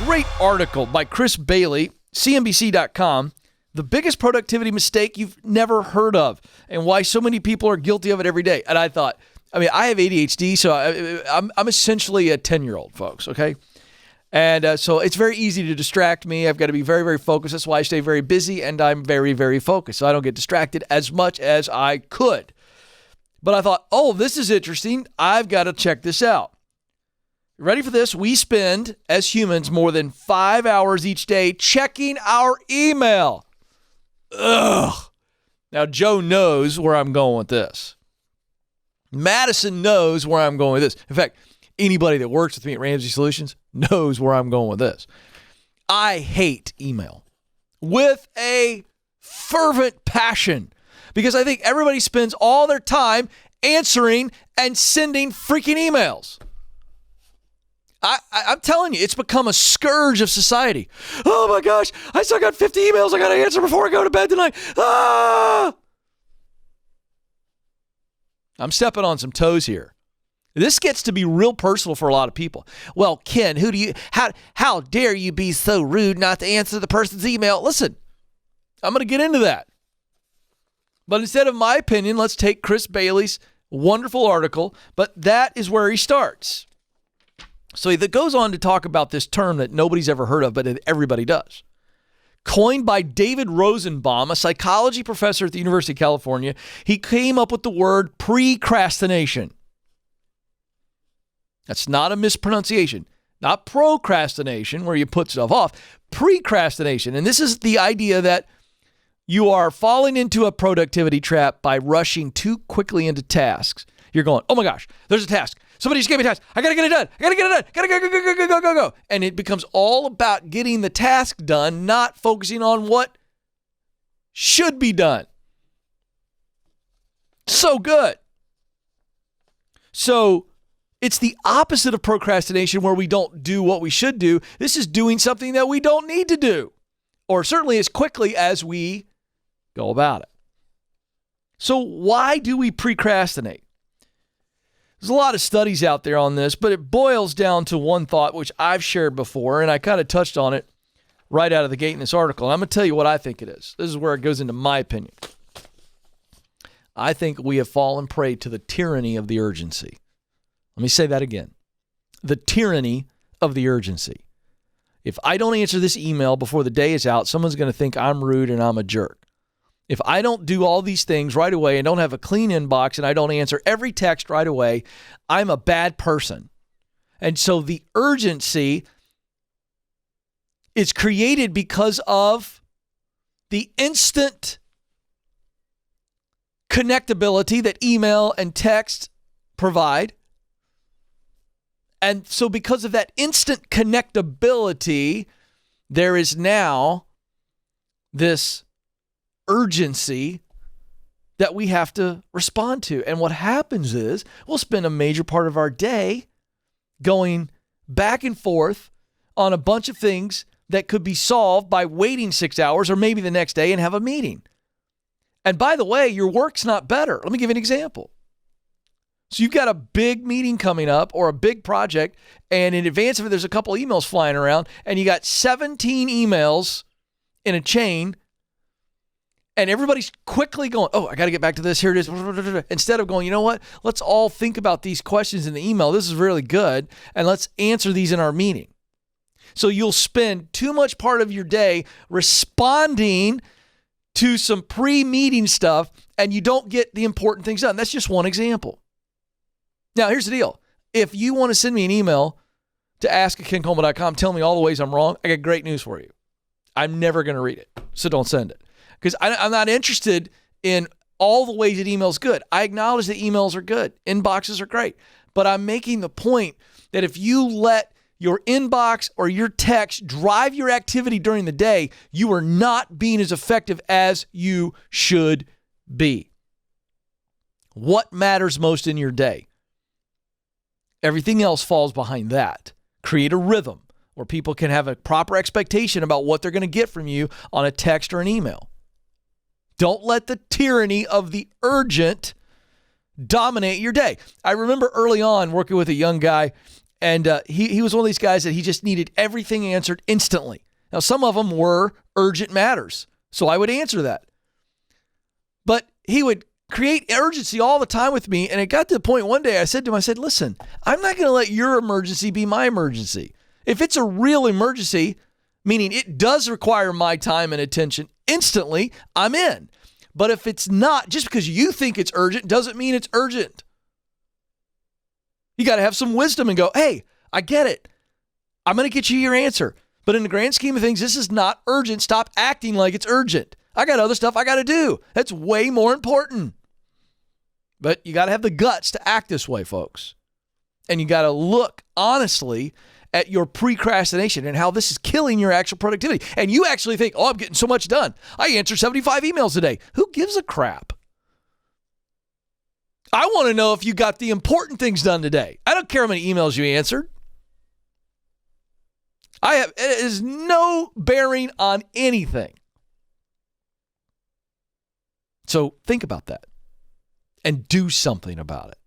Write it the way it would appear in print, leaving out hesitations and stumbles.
Great article by Chris Bailey, CNBC.com. The biggest productivity mistake you've never heard of and why so many people are guilty of it every day. And I thought, I have ADHD, so I'm essentially a 10-year-old, folks, okay? And so it's very easy to distract me. I've got to be very, very focused. That's why I stay very busy, and I'm very, very focused. So I don't get distracted as much as I could. But I thought, this is interesting. I've got to check this out. Ready for this? We spend, as humans, more than 5 hours each day checking our email. Ugh. Now, Joe knows where I'm going with this. Madison knows where I'm going with this. In fact, anybody that works with me at Ramsey Solutions knows where I'm going with this. I hate email with a fervent passion because I think everybody spends all their time answering and sending freaking emails. I'm telling you, it's become a scourge of society. Oh my gosh, I still got 50 emails I got to answer before I go to bed tonight. I'm stepping on some toes here. This gets to be real personal for a lot of people. Well, Ken, how dare you be so rude not to answer the person's email? Listen, I'm going to get into that. But instead of my opinion, let's take Chris Bailey's wonderful article, but that is where he starts. So he goes on to talk about this term that nobody's ever heard of, but everybody does. Coined by David Rosenbaum, a psychology professor at the University of California, he came up with the word precrastination. That's not a mispronunciation. Not procrastination, where you put stuff off. Precrastination. And this is the idea that you are falling into a productivity trap by rushing too quickly into tasks. You're going, oh my gosh, there's a task. Somebody just gave me a task. I got to get it done. Got to go. And it becomes all about getting the task done, not focusing on what should be done. So good. So it's the opposite of procrastination where we don't do what we should do. This is doing something that we don't need to do, or certainly as quickly as we go about it. So why do we procrastinate? There's a lot of studies out there on this, but it boils down to one thought, which I've shared before, and I kind of touched on it right out of the gate in this article. And I'm going to tell you what I think it is. This is where it goes into my opinion. I think we have fallen prey to the tyranny of the urgency. Let me say that again. The tyranny of the urgency. If I don't answer this email before the day is out, someone's going to think I'm rude and I'm a jerk. If I don't do all these things right away and don't have a clean inbox and I don't answer every text right away, I'm a bad person. And so the urgency is created because of the instant connectability that email and text provide. And so because of that instant connectability, there is now this urgency that we have to respond to. And what happens is we'll spend a major part of our day going back and forth on a bunch of things that could be solved by waiting 6 hours or maybe the next day and have a meeting. And by the way, your work's not better. Let me give you an example. So you've got a big meeting coming up or a big project, and in advance of it, there's a couple emails flying around, and you got 17 emails in a chain. And everybody's quickly going, I got to get back to this. Here it is. Instead of going, you know what? Let's all think about these questions in the email. This is really good. And let's answer these in our meeting. So you'll spend too much part of your day responding to some pre-meeting stuff, and you don't get the important things done. That's just one example. Now, here's the deal. If you want to send me an email to ask@kencoleman.com, tell me all the ways I'm wrong, I got great news for you. I'm never going to read it, so don't send it. Because I'm not interested in all the ways that email's good. I acknowledge that emails are good. Inboxes are great. But I'm making the point that if you let your inbox or your text drive your activity during the day, you are not being as effective as you should be. What matters most in your day? Everything else falls behind that. Create a rhythm where people can have a proper expectation about what they're going to get from you on a text or an email. Don't let the tyranny of the urgent dominate your day. I remember early on working with a young guy, And he was one of these guys that he just needed everything answered instantly. Now, some of them were urgent matters, so I would answer that. But he would create urgency all the time with me, and it got to the point one day I said to him, listen, I'm not going to let your emergency be my emergency. If it's a real emergency, meaning it does require my time and attention instantly, I'm in. But if it's not, just because you think it's urgent doesn't mean it's urgent. You got to have some wisdom and go, hey, I get it. I'm going to get you your answer. But in the grand scheme of things, this is not urgent. Stop acting like it's urgent. I got other stuff I got to do. That's way more important. But you got to have the guts to act this way, folks. And you got to look honestly at your procrastination and how this is killing your actual productivity. And you actually think, oh, I'm getting so much done. I answered 75 emails a day. Who gives a crap? I want to know if you got the important things done today. I don't care how many emails you answered. It is no bearing on anything. So think about that and do something about it.